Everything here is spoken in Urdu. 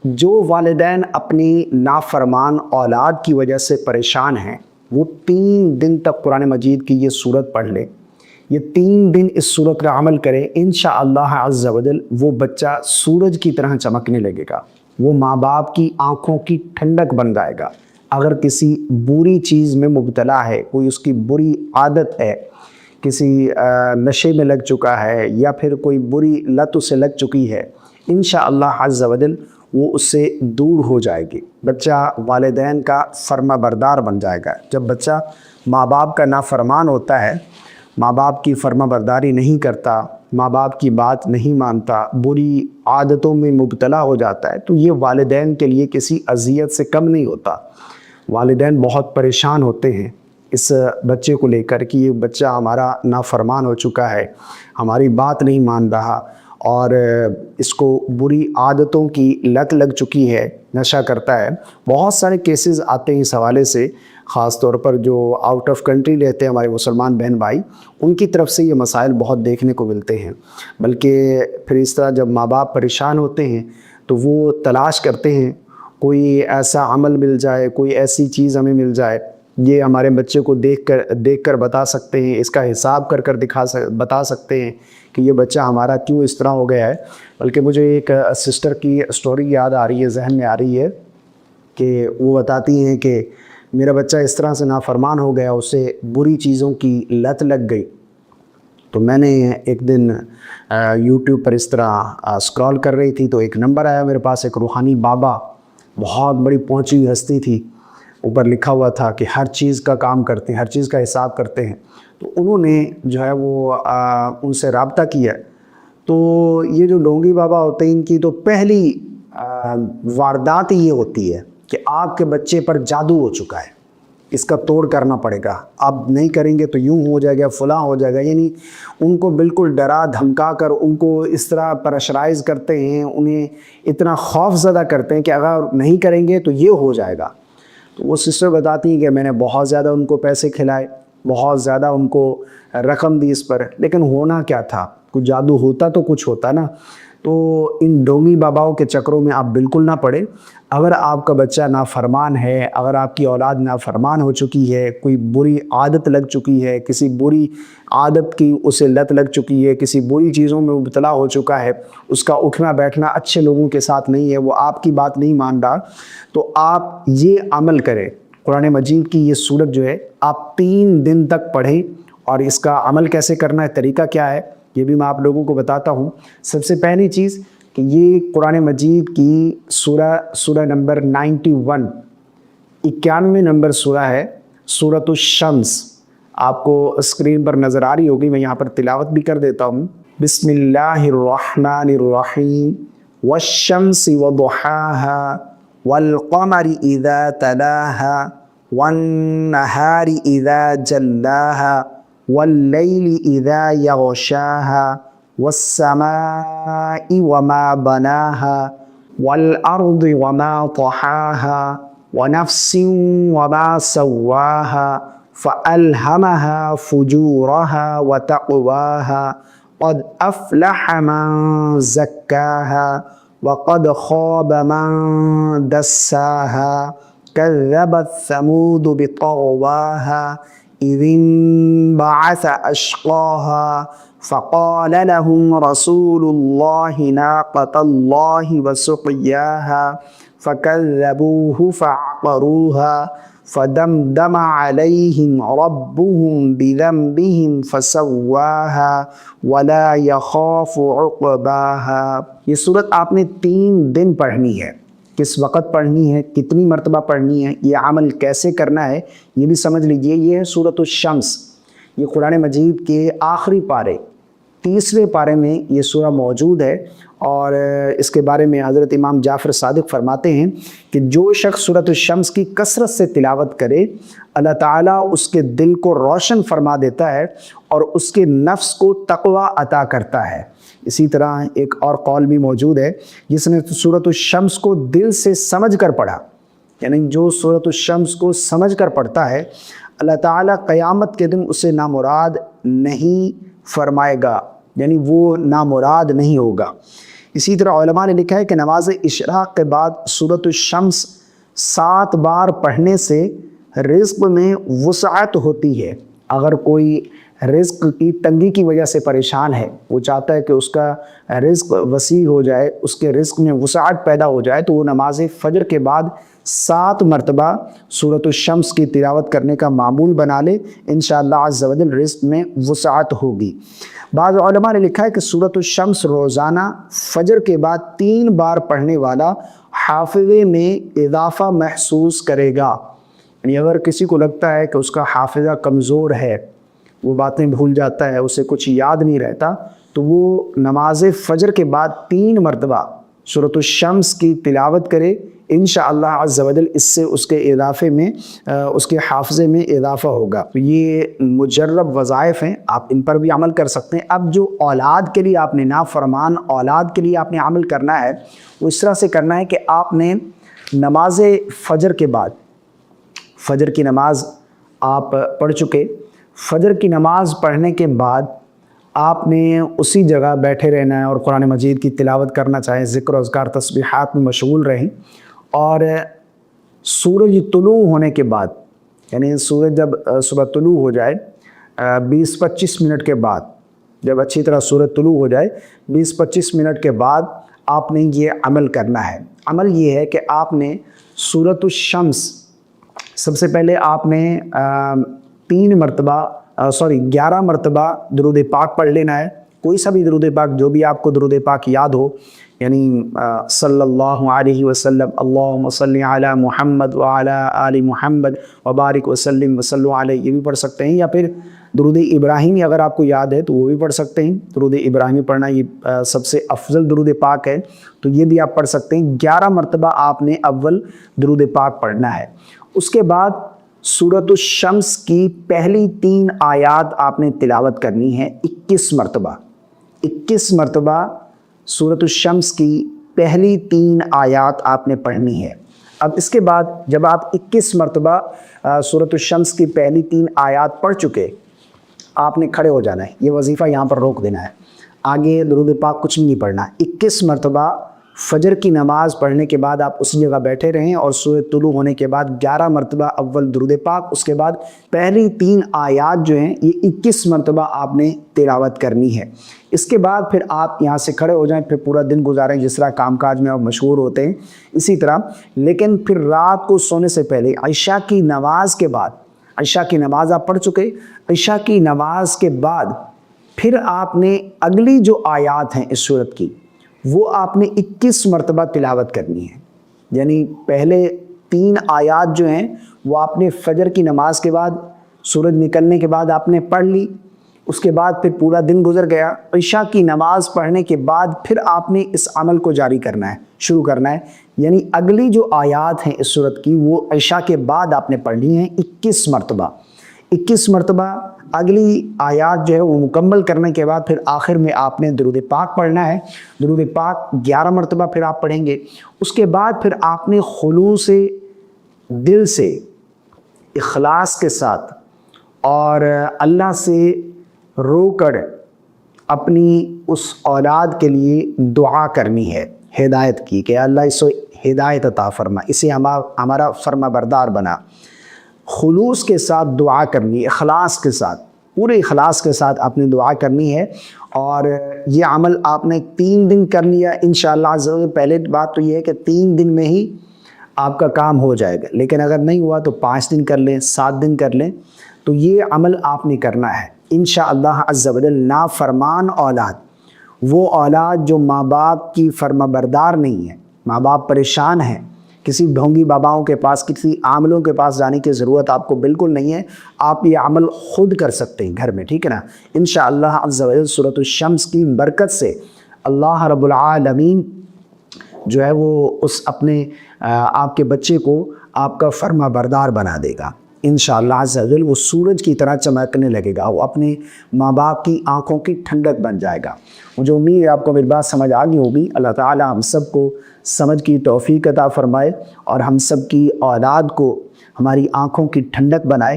جو والدین اپنی نافرمان اولاد کی وجہ سے پریشان ہیں وہ 3 دن تک قرآن مجید کی یہ صورت پڑھ لیں، یہ 3 دن اس صورت کا عمل کریں، انشاءاللہ عز و جل وہ بچہ سورج کی طرح چمکنے لگے گا، وہ ماں باپ کی آنکھوں کی ٹھنڈک بن جائے گا۔ اگر کسی بری چیز میں مبتلا ہے، کوئی اس کی بری عادت ہے، کسی نشے میں لگ چکا ہے یا پھر کوئی بری لت اسے لگ چکی ہے، انشاءاللہ عز و جل وہ اس سے دور ہو جائے گی۔ بچہ والدین کا فرما بردار بن جائے گا۔ جب بچہ ماں باپ کا نافرمان ہوتا ہے، ماں باپ کی فرما برداری نہیں کرتا، ماں باپ کی بات نہیں مانتا، بری عادتوں میں مبتلا ہو جاتا ہے، تو یہ والدین کے لیے کسی اذیت سے کم نہیں ہوتا۔ والدین بہت پریشان ہوتے ہیں اس بچے کو لے کر کہ یہ بچہ ہمارا نافرمان ہو چکا ہے، ہماری بات نہیں مان رہا، اور اس کو بری عادتوں کی لت لگ چکی ہے، نشہ کرتا ہے۔ بہت سارے کیسز آتے ہیں اس حوالے سے، خاص طور پر جو آؤٹ آف کنٹری رہتے ہیں ہمارے مسلمان بہن بھائی، ان کی طرف سے یہ مسائل بہت دیکھنے کو ملتے ہیں۔ بلکہ پھر اس طرح جب ماں باپ پریشان ہوتے ہیں تو وہ تلاش کرتے ہیں کوئی ایسا عمل مل جائے، کوئی ایسی چیز ہمیں مل جائے، یہ ہمارے بچے کو دیکھ کر بتا سکتے ہیں، اس کا حساب کر کر بتا سکتے ہیں کہ یہ بچہ ہمارا کیوں اس طرح ہو گیا ہے۔ بلکہ مجھے ایک سسٹر کی سٹوری یاد آ رہی ہے، ذہن میں آ رہی ہے، کہ وہ بتاتی ہیں کہ میرا بچہ اس طرح سے نافرمان ہو گیا، اسے بری چیزوں کی لت لگ گئی۔ تو میں نے ایک دن یوٹیوب پر اس طرح سکرول کر رہی تھی تو ایک نمبر آیا میرے پاس، ایک روحانی بابا، بہت بڑی پہنچی ہوئی ہستی تھی، اوپر لکھا ہوا تھا کہ ہر چیز کا کام کرتے ہیں، ہر چیز کا حساب کرتے ہیں۔ تو انہوں نے جو ہے وہ ان سے رابطہ کیا۔ تو یہ جو ڈونگی بابا ہوتے ہیں، ان کی تو پہلی واردات یہ ہوتی ہے کہ آپ کے بچے پر جادو ہو چکا ہے، اس کا توڑ کرنا پڑے گا، اب نہیں کریں گے تو یوں ہو جائے گا، فلاں ہو جائے گا۔ یعنی ان کو بالکل ڈرا دھمکا کر ان کو اس طرح پریشرائز کرتے ہیں، انہیں اتنا خوف زدہ کرتے ہیں کہ اگر نہیں کریں گے تو یہ ہو جائے گا۔ تو وہ سسٹر بتاتی ہیں کہ میں نے بہت زیادہ ان کو پیسے کھلائے، بہت زیادہ ان کو رقم دی اس پر، لیکن ہونا کیا تھا؟ کچھ جادو ہوتا تو کچھ ہوتا نا۔ تو ان ڈونگی باباؤں کے چکروں میں آپ بالکل نہ پڑیں۔ اگر آپ کا بچہ نافرمان ہے، اگر آپ کی اولاد نافرمان ہو چکی ہے، کوئی بری عادت لگ چکی ہے، کسی بری عادت کی اسے لت لگ چکی ہے، کسی بری چیزوں میں مبتلا ہو چکا ہے، اس کا اٹھنا بیٹھنا اچھے لوگوں کے ساتھ نہیں ہے، وہ آپ کی بات نہیں مان رہا، تو آپ یہ عمل کریں، قرآن مجید کی یہ سورت جو ہے آپ 3 دن تک پڑھیں۔ اور اس کا عمل کیسے کرنا ہے، طریقہ کیا ہے، یہ بھی میں آپ لوگوں کو بتاتا ہوں۔ سب سے پہلی چیز کہ یہ قرآن مجید کی سورہ نمبر 91، 91 نمبر سورہ ہے، سورۃ الشمس، آپ کو اسکرین پر نظر آ رہی ہوگی، میں یہاں پر تلاوت بھی کر دیتا ہوں۔ بسم اللہ الرحمن الرحیم، والشمس وضحاها والقمر اذا تلاها والنہار اذا جلاها واللیل اذا یغشاها والسماء وما بناها والارض وما طحاها ونفس وما سواها فألهمها فجورها وتقواها قد أفلح من زكاها وقد خاب من دساها كذبت ثمود بطغواها إذ انبعث أشقاها فقال لهم رسول الله ناقة الله وسقياها فكذبوه فعقروها فدمدم عليهم ربهم بذنبهم فسواها ولا يخاف عقباها۔ یہ سورت آپ نے 3 دن پڑھنی ہے۔ کس وقت پڑھنی ہے، کتنی مرتبہ پڑھنی ہے، یہ عمل کیسے کرنا ہے، یہ بھی سمجھ لیجئے۔ یہ ہے سورۃ الشمس، یہ قرآن مجید کے آخری پارے، 30ویں پارے میں یہ سورہ موجود ہے۔ اور اس کے بارے میں حضرت امام جعفر صادق فرماتے ہیں کہ جو شخص سورۃ الشمس کی کثرت سے تلاوت کرے، اللہ تعالیٰ اس کے دل کو روشن فرما دیتا ہے اور اس کے نفس کو تقوی عطا کرتا ہے۔ اسی طرح ایک اور قول بھی موجود ہے، جس نے سورۃ الشمس کو دل سے سمجھ کر پڑھا، یعنی جو سورۃ الشمس کو سمجھ کر پڑھتا ہے، اللہ تعالیٰ قیامت کے دن اسے نامراد نہیں فرمائے گا، یعنی وہ نامراد نہیں ہوگا۔ اسی طرح علماء نے لکھا ہے کہ نماز اشراق کے بعد سورۃ الشمس 7 بار پڑھنے سے رزق میں وسعت ہوتی ہے۔ اگر کوئی رزق کی تنگی کی وجہ سے پریشان ہے، وہ چاہتا ہے کہ اس کا رزق وسیع ہو جائے، اس کے رزق میں وسعت پیدا ہو جائے، تو وہ نماز فجر کے بعد 7 مرتبہ سورۃ الشمس کی تلاوت کرنے کا معمول بنا لے، انشاءاللہ عز و جل رزق میں وسعت ہوگی۔ بعض علماء نے لکھا ہے کہ سورۃ الشمس روزانہ فجر کے بعد 3 بار پڑھنے والا حافظے میں اضافہ محسوس کرے گا۔ یعنی اگر کسی کو لگتا ہے کہ اس کا حافظہ کمزور ہے، وہ باتیں بھول جاتا ہے، اسے کچھ یاد نہیں رہتا، تو وہ نماز فجر کے بعد 3 مرتبہ سورۃ الشمس کی تلاوت کرے، انشاءاللہ عز و جل اس سے اس کے اضافے میں اس کے حافظے میں اضافہ ہوگا۔ یہ مجرب وظائف ہیں، آپ ان پر بھی عمل کر سکتے ہیں۔ اب جو اولاد کے لیے آپ نے نافرمان اولاد کے لیے آپ نے عمل کرنا ہے، وہ اس طرح سے کرنا ہے کہ آپ نے نماز فجر کے بعد، فجر کی نماز آپ پڑھ چکے، فجر کی نماز پڑھنے کے بعد آپ نے اسی جگہ بیٹھے رہنا ہے اور قرآن مجید کی تلاوت کرنا چاہیں، ذکر و اذکار تسبیحات میں مشغول رہیں، اور سورج طلوع ہونے کے بعد، یعنی سورج جب صبح طلوع ہو جائے 20-25 منٹ کے بعد، جب اچھی طرح سورج طلوع ہو جائے 20-25 منٹ کے بعد آپ نے یہ عمل کرنا ہے۔ عمل یہ ہے کہ آپ نے سورۃ الشمس سب سے پہلے آپ نے 11 مرتبہ درود پاک پڑھ لینا ہے، کوئی سا بھی درود پاک، جو بھی آپ کو درود پاک یاد ہو، یعنی صلی اللہ علیہ وسلم، اللہم صلی علی محمد وعلی آل محمد وبارک وسلم وصلو علیہ، یہ بھی پڑھ سکتے ہیں، یا پھر درود ابراہیمی اگر آپ کو یاد ہے تو وہ بھی پڑھ سکتے ہیں۔ درود ابراہیمی پڑھنا یہ سب سے افضل درود پاک ہے، تو یہ بھی آپ پڑھ سکتے ہیں۔ 11 مرتبہ آپ نے اول درود پاک پڑھنا ہے۔ اس کے بعد سورۃ الشمس کی پہلی 3 آیات آپ نے تلاوت کرنی ہے 21 مرتبہ۔ 21 مرتبہ سورۃ الشمس کی پہلی 3 آیات آپ نے پڑھنی ہے۔ اب اس کے بعد جب آپ 21 مرتبہ سورۃ الشمس کی پہلی 3 آیات پڑھ چکے، آپ نے کھڑے ہو جانا ہے، یہ وظیفہ یہاں پر روک دینا ہے، آگے درود پاک کچھ نہیں پڑھنا۔ 21 مرتبہ فجر کی نماز پڑھنے کے بعد آپ اسی جگہ بیٹھے رہیں، اور سورج طلوع ہونے کے بعد 11 مرتبہ اول درود پاک، اس کے بعد پہلی 3 آیات جو ہیں یہ 21 مرتبہ آپ نے تلاوت کرنی ہے۔ اس کے بعد پھر آپ یہاں سے کھڑے ہو جائیں، پھر پورا دن گزاریں جس طرح کام کاج میں آپ مشغول ہوتے ہیں اسی طرح، لیکن پھر رات کو سونے سے پہلے عشاء کی نماز کے بعد، عشاء کی نماز آپ پڑھ چکے، عشاء کی نماز کے بعد پھر آپ نے اگلی جو آیات ہیں اس سورت کی، وہ آپ نے 21 مرتبہ تلاوت کرنی ہے۔ یعنی پہلے 3 آیات جو ہیں وہ آپ نے فجر کی نماز کے بعد، سورج نکلنے کے بعد آپ نے پڑھ لی، اس کے بعد پھر پورا دن گزر گیا، عشاء کی نماز پڑھنے کے بعد پھر آپ نے اس عمل کو جاری کرنا ہے، شروع کرنا ہے۔ یعنی اگلی جو آیات ہیں اس سورت کی وہ عشاء کے بعد آپ نے پڑھنی ہیں 21 مرتبہ۔ 21 مرتبہ اگلی آیات جو ہے وہ مکمل کرنے کے بعد پھر آخر میں آپ نے درود پاک پڑھنا ہے۔ درود پاک 11 مرتبہ پھر آپ پڑھیں گے۔ اس کے بعد پھر آپ نے خلوص دل سے، اخلاص کے ساتھ اور اللہ سے رو کر اپنی اس اولاد کے لیے دعا کرنی ہے، ہدایت کی، کہ اللہ اس کو ہدایت عطا فرما، اسے ہمارا فرما بردار بنا۔ خلوص کے ساتھ دعا کرنی، اخلاص کے ساتھ، پورے اخلاص کے ساتھ آپ نے دعا کرنی ہے، اور یہ عمل آپ نے 3 دن کر لیا انشاءاللہ عز و جل۔ پہلے بات تو یہ ہے کہ 3 دن میں ہی آپ کا کام ہو جائے گا، لیکن اگر نہیں ہوا تو 5 دن کر لیں، 7 دن کر لیں، تو یہ عمل آپ نے کرنا ہے انشاءاللہ عز و جل۔ نافرمان اولاد، وہ اولاد جو ماں باپ کی فرما بردار نہیں ہے، ماں باپ پریشان ہیں، کسی ڈھونگی باباؤں کے پاس، کسی عاملوں کے پاس جانے کی ضرورت آپ کو بالکل نہیں ہے، آپ یہ عمل خود کر سکتے ہیں گھر میں، ٹھیک ہے نا۔ انشاءاللہ عز و جل سورۃ الشمس کی برکت سے اللہ رب العالمین جو ہے وہ اس اپنے آپ کے بچے کو آپ کا فرما بردار بنا دے گا انشاءاللہ عز و جل۔ وہ سورج کی طرح چمکنے لگے گا، وہ اپنے ماں باپ کی آنکھوں کی ٹھنڈک بن جائے گا۔ مجھے امید ہے آپ کو میری بات سمجھ آ گئی ہوگی۔ اللہ تعالی ہم سب کو سمجھ کی توفیق عطا فرمائے، اور ہم سب کی اولاد کو ہماری آنکھوں کی ٹھنڈک بنائے۔